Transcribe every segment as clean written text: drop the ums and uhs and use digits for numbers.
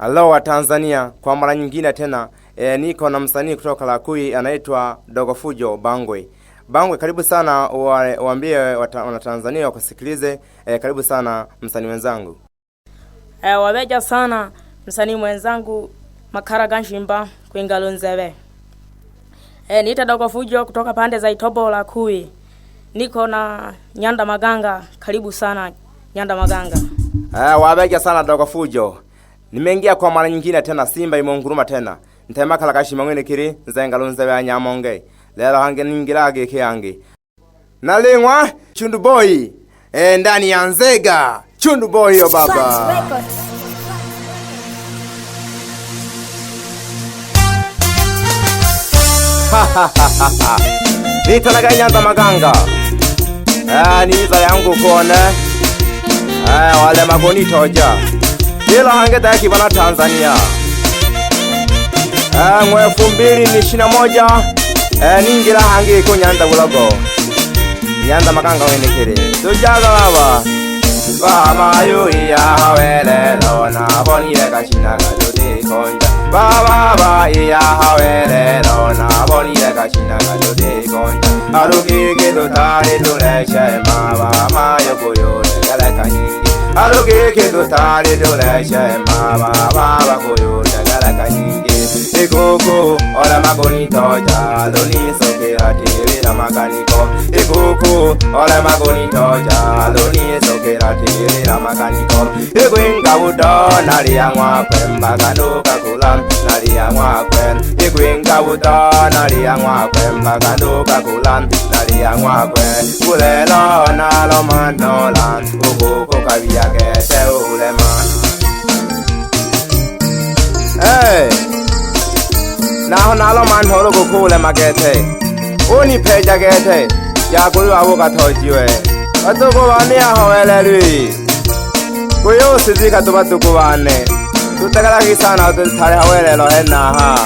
Hello wa Tanzania, kwa mara nyingine tena niko na msanii kutoka Lakui anaitwa Dogo Fujo Bangwe. Bangwe, karibu sana, waambie wana Tanzania wakusikilize. Karibu sana msanii wenzangu. Wabeja sana msanii mwenzangu Makara Nshimba kwingalo nzebe. Niita Dogo Fujo kutoka pande za Itobo Lakui. Niko na Nyanda Maganga, karibu sana Nyanda Maganga. Wabeja sana Dogo Fujo. Nimeingia kwa mara nyingine tena, Simba imonguruma tena. Ntemakala kashima ngene kiri nzengalo nzebe anyamonge. Lelo hange ningirage kiange. Nalingwa Chundu Boy ndani ya Nzega. Chundu Boy yo baba. Nitanaga Nyanda Maganga. Niza yangu kone. Wale magoni toja. Lelo hange daki bana Tanzania. Mwe 2021 ningira hange ko Nyanda bulogo. Nyanda Maganga wenekere. Tujaga baba. Baba yo ya wele lona bonire kashina gade konja. Baba ya wele lona bonire kashina gade konja. Aruki ke do tare do le shema baba yo koyo gala kanyi. Aruki ke do tare do le shema baba koyo gala kanyi. Ikoko ola magoni toja loni soke atiri la makaniko. Ikoko ola magoni toja loni soke atiri la makaniko. Igwinga udo nali angwa kwemba kando kakula nali angwa kwen. Igwinga udo nali angwa kwemba kando kakula nali angwa kwen. Ulelo nalo manola ukoko kabia kete ulema. Naho nalo man horo gukule magete. Oni peja gete. Ya kuri abo gatojiwe. Atuko bane aho elelwi. Kuyo sizika tubatuko bane. Tutagala kisana tutare hawelelo henaha.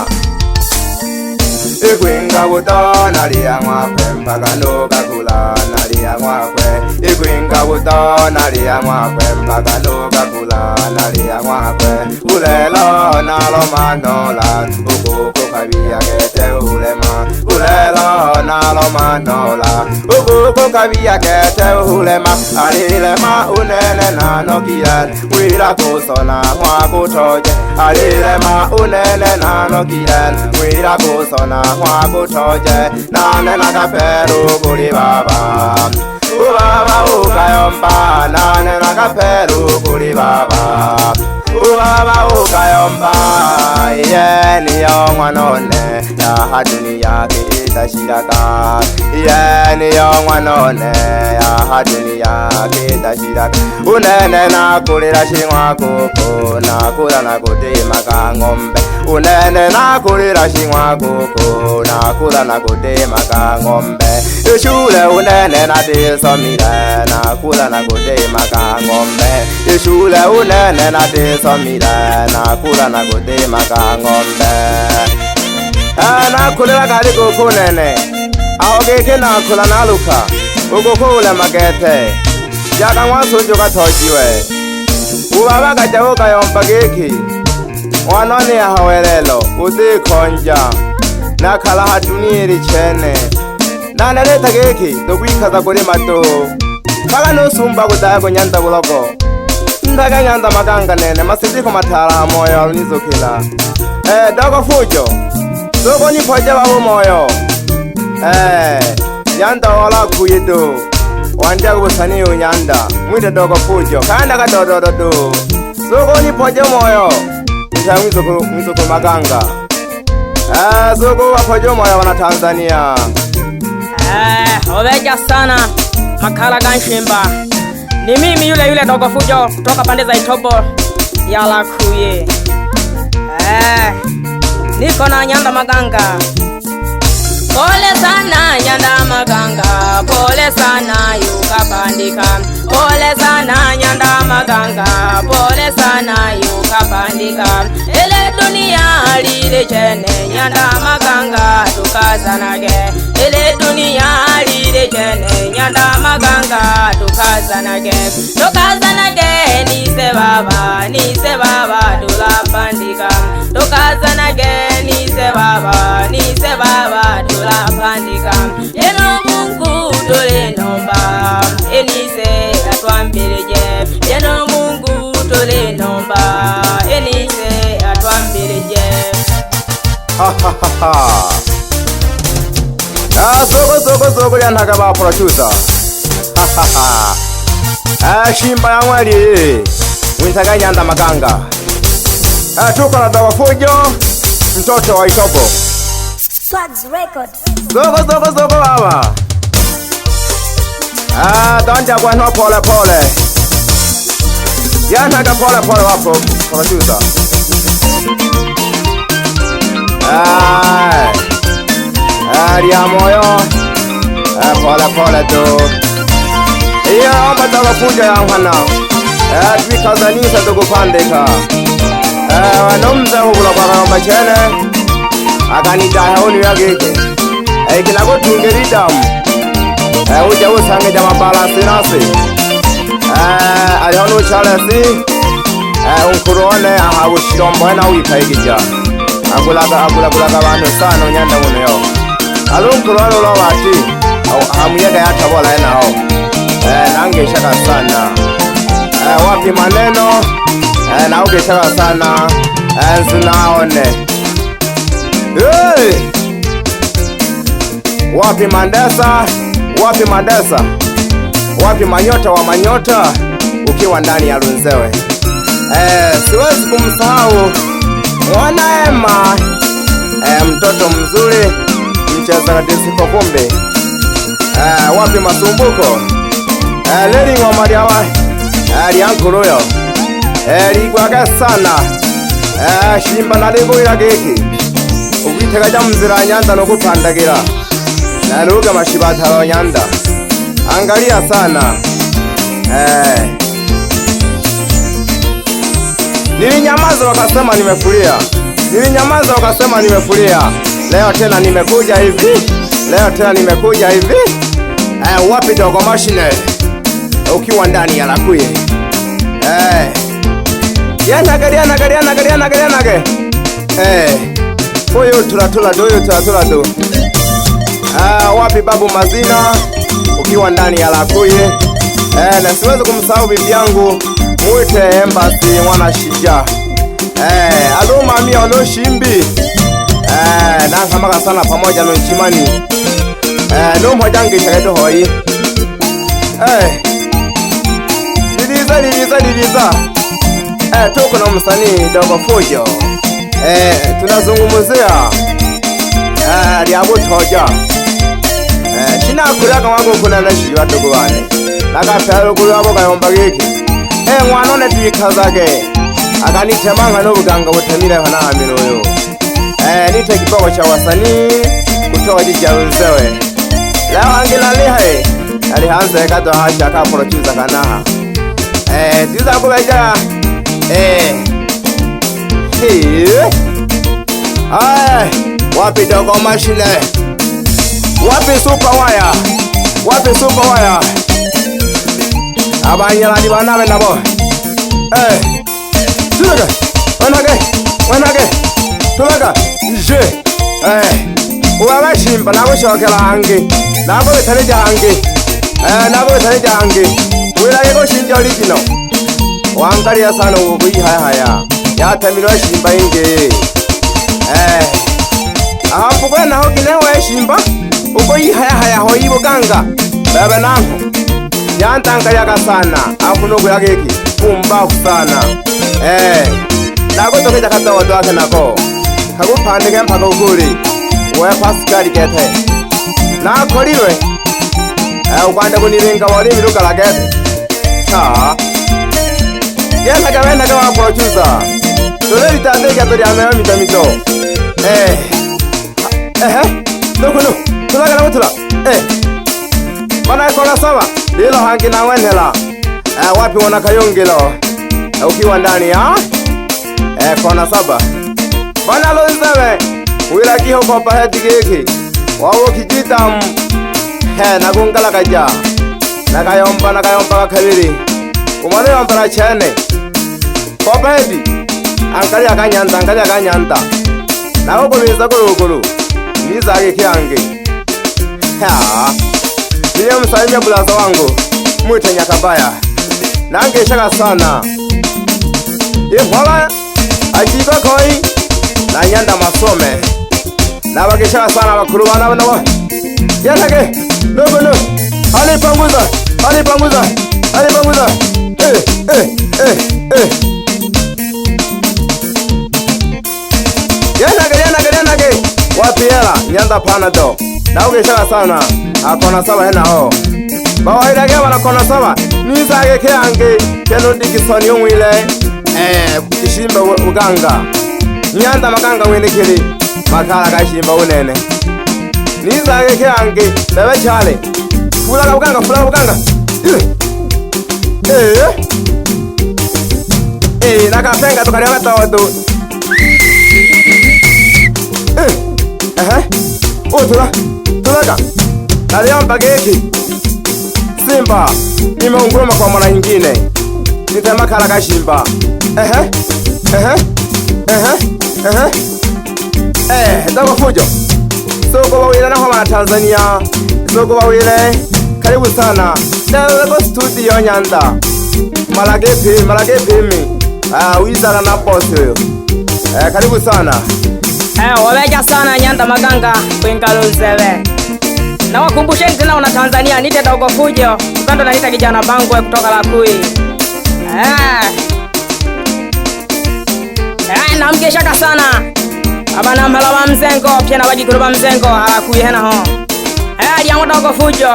Igwinga buto nali angwa kwemba kando kakula nali angwa kwe. Igwinga buto nali angwa kwemba kando kakula nali angwa kwe. Ulelo nalo manola ukoko kabia kete ulema. Ulelo nalo manola ukoko kabia kete ulema. Alilema unene nano kiel wila kusona mwa kutoje. Alilema unene nano kiel wila kusona mwa kutoje. Nane nakaperu kuli baba. Ubaba ukayomba. Nane nakaperu kuli baba. Ubaba ukayomba. Yeni yongwa none ya dunia kita shiraka. Yeni yongwa none ya dunia kita shiraka. Unene na kulira shingwa koko na kula na kutema kangombe. Unene na kulira shingwa koko na kula na kutema kangombe. Ishule unene na disomile na kula na kutema kangombe. Ishule unene na disomile na kula na kutema kangombe. Na kulira kali koko nene aogeke na kula na luka ukokule magete. Yaka mwasunjo katojiwe. Ubaba kajaho kayomba geki. Wanone ya hawelelo udikonja na kala hatuniri chene. Nana leta geki dokwikaza kuri mato. Paka no sumba kudago Nyanda bulogo. Ndaga Nyanda Maganga nene masiziko matara moyo nizokila. Dogo Fujo. Dogo ni poje babo moyo. Nyanda wala kuyido. Wanja kubusani unyanda. Mwite Dogo Fujo. Kanda kadododo. Dogo ni poje moyo. Nita mwizoko Maganga. Dogo wa poje moyo wana Tanzania. Wabeja sana Makara Nshimba. Ni mimi yule Dogo Fujo kutoka pande za Itobo ya Lakui. Niko na Nyanda Maganga. Pole sana Nyanda Maganga. Pole sana yukapandika. Pole sana Nyanda Maganga. Pole sana yukapandika. Ele dunia lile chene Nyanda Maganga tukazanage. Ele dunia lile chene Nyanda Maganga tukazanage. Tukazanage nise baba tulapande. baba nise baba tulapandika yeno Mungu tulinomba enise atwambirije yeno Mungu tulinomba enise atwambirije Zogo yantaga ba producer Shimba ya mwali Wintaga Nyanda Maganga tuko na Dogo Fujo mtoto wa Itobo Swags Records Zogo baba Donja kwa no pole Yantaga pole wapo producer Ria moyo pole tu iyo omba Dogo Fujo ya mwana twikazanisa tukupandika wanomza hubula kwa kanomba chene akanidahe unu yagike kinago tungeridamu uja usange jama balansi nasi alihonu chalesi unkuruone aha ushirombo hena uikaigija agulaga bantu sana unyanda munu yo alu unkuruone ulo wati hamuyega yatabola hena ho nange shaka sana wapi maneno na ukishaka sana zinaone wapi Mandesa wapi manyota wa manyota ukiwa ndani ya Lunzewe siwezi kumsahau Mwanaema mtoto mzuri mcheza na disco vumbi wapi Masumbuko leli wa Mariawa liankuruyo ligwaga sana shimba naliguira giki ubitegaja mzira Nyanda no kupandagira naruga mashibatalo Nyanda angalia sana nilinyamaza wakasema nimefuria leo tena nimekuja hivi wapi Dogo Mashine ukiwa ndani ya Lakuye yanage huyu tulatula do wapi Babu Mazina ukiwa ndani ya Lakuye na siwezi kumsahau bibi yangu muite Embassy mwana shija aluma mia onoshimbi nankamaga sana pamoja no nchimani numhojange chaedo hoi Liliza tuko na msanii Dogo Fujo tunazungumzia lyabutoja shinakuryaga wangu kuna nashi wadogo bane nakapyalo kulwabo kayomba giki mwanone twikazage akanitemanga n'ubuganga butamire hana amiroyo nite kibogo cha wasanii kutoka jiji la Lunzewe leo angila lihe alihanze kado hasha ka producer kanaha tiza kubeja wapi Dogo Mashine wapi super wire abanyalani banabe nabo tulaga tulaga je uwabashimba nabo shokela hange nabo betane jange wiraye ko shinja original wangalia sana ubuyi haya yatamiro shimba inge ahapo bwana ho kinewe shimba ubuyi haya ho ibuganga baba nanko yantanga yaga sana afuno kuyageki pumba sana nako tokeja katawa dwake nako kakupandike mpaka ukuri we Pascal Gete nakoliwe ukwanda kuniringa wali miruka la Gete yenagawendaga wa producer tole litandika toli amewa mitamito nukuno tulaga na mutula bana kola sawa lilo hangi na wenela wapi wana Kayungilo ukiwa ndani ya kona saba bana Lunzewe wila kiho kwa paheti geki wawo kijitamu nagungala kaja nakayomba kakabiri kumane yombara chene kwa paheti angalia kanyanta na ukomeza kulukulu nizage kyange ha niye msalimia bulaza wangu mwite Nyakabaya nange shaka sana yehwala ajiba koi na Nyanda Masome na bakishaka sana bakuru bana nabo yanage no alipanguza yanage wapiela Nyanda Panado na ukishaka sana akona saba hena ho bawaidage bana kona saba nizage kyange keno dikisoni umwile kishimba uganga Nyanda maganga wenekele makala gashimba unene nizage kyange bebe chale fulaga uganga nakafenga tukalia gatoto tulaga naliamba geki simba imeunguruma kwa mwana ingine nitema kala gashimba dogo fujo soko wawile na homa na Tanzania soko wawile karibu sana Dogo studio Nyanda malage pimi wizara na boss huyo karibu sana wabeja sana Nyanda maganga Kwingalonzebe na wakumbushe tena una Tanzania nite Dogo fujo upendo na nita kijana Bangwe kutoka Lakui na mkeshaka sana abana mhala mzengo pia na wajikuru ba mzengo Lakui hena ho yangu Dogo fujo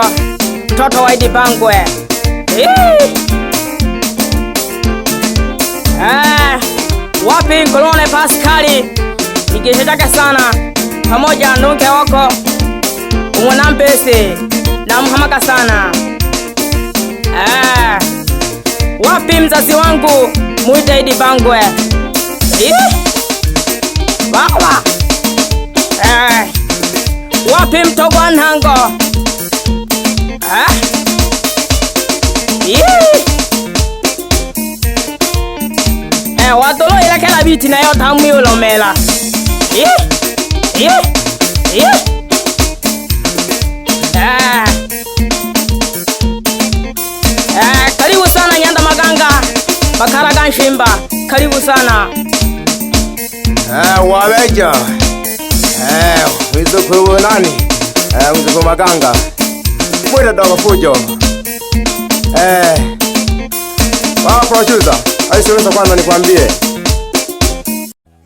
mtoto wa Idi Bangwe wapi Kolone Paskali nikishitaka sana pamoja nunke wako umwanampesi na mhamaka sana wapi mzazi wangu muite Idi Bangwe baba wapi Mtogwa Nhango watolo ila kela biti na yo tamu yulomela karibu sana Nyanda maganga Makaraga Nshimba karibu sana wabeja mwizuku nani mwizuku maganga mwita Dogo fujo producer aisiweza kwanza nikwambie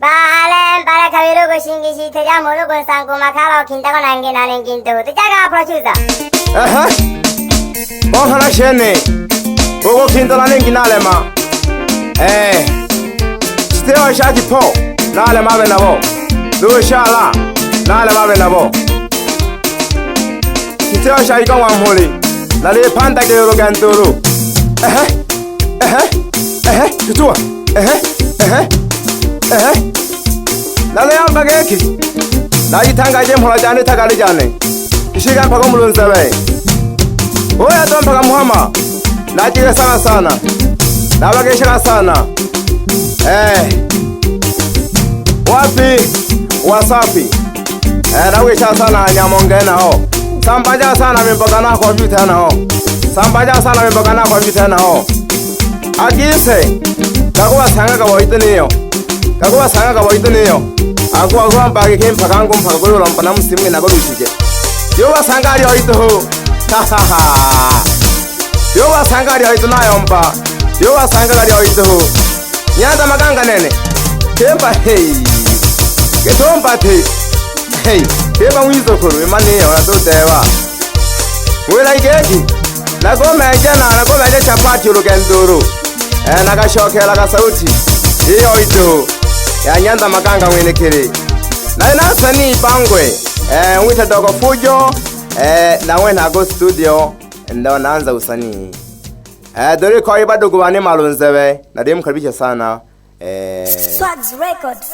Bale mbara kabirugo shingishi teja murugo sangu makala okintako nange nanengintu tejaga producer ohana shene ogo kintola nengi nalema steo shaki po nalema abe nabo dushala nalema abe nabo steo shaki kwa mhuli nale panda kero ganturu tutua nale yamba geki nayitangaje mhola jane takali jane ishiga mpaka Mulunzebe oya to mpaka Muhama najiga sana nabagesha sana wapi Wasafi nawisha sana Nyamongena ho sambaja sana mimbogana kwa vita na ho sambaja sana mimbogana kwa vita na ho agise kakuwa sanga kaboituniyo akuwa gwambage kempaka ngo mpaka gorora mpana musimwe nagorushije yo basanga ari oituho yo basanga ari oitu nayomba yo basanga ari oituho Nyanda maganga nene kemba getomba kemba mwizokuru imaniyo natutewa wela igeki nagomeje chapati urugenduru nakashokela kasauti iyo itu ya Nyanda maganga mwenekere na nasa ni Bangwe mwita Dogo fujo na wena go studio ndo naanza usanii dore kwa ibadogo bane Malunzebe na dem karibisha sana Swags Records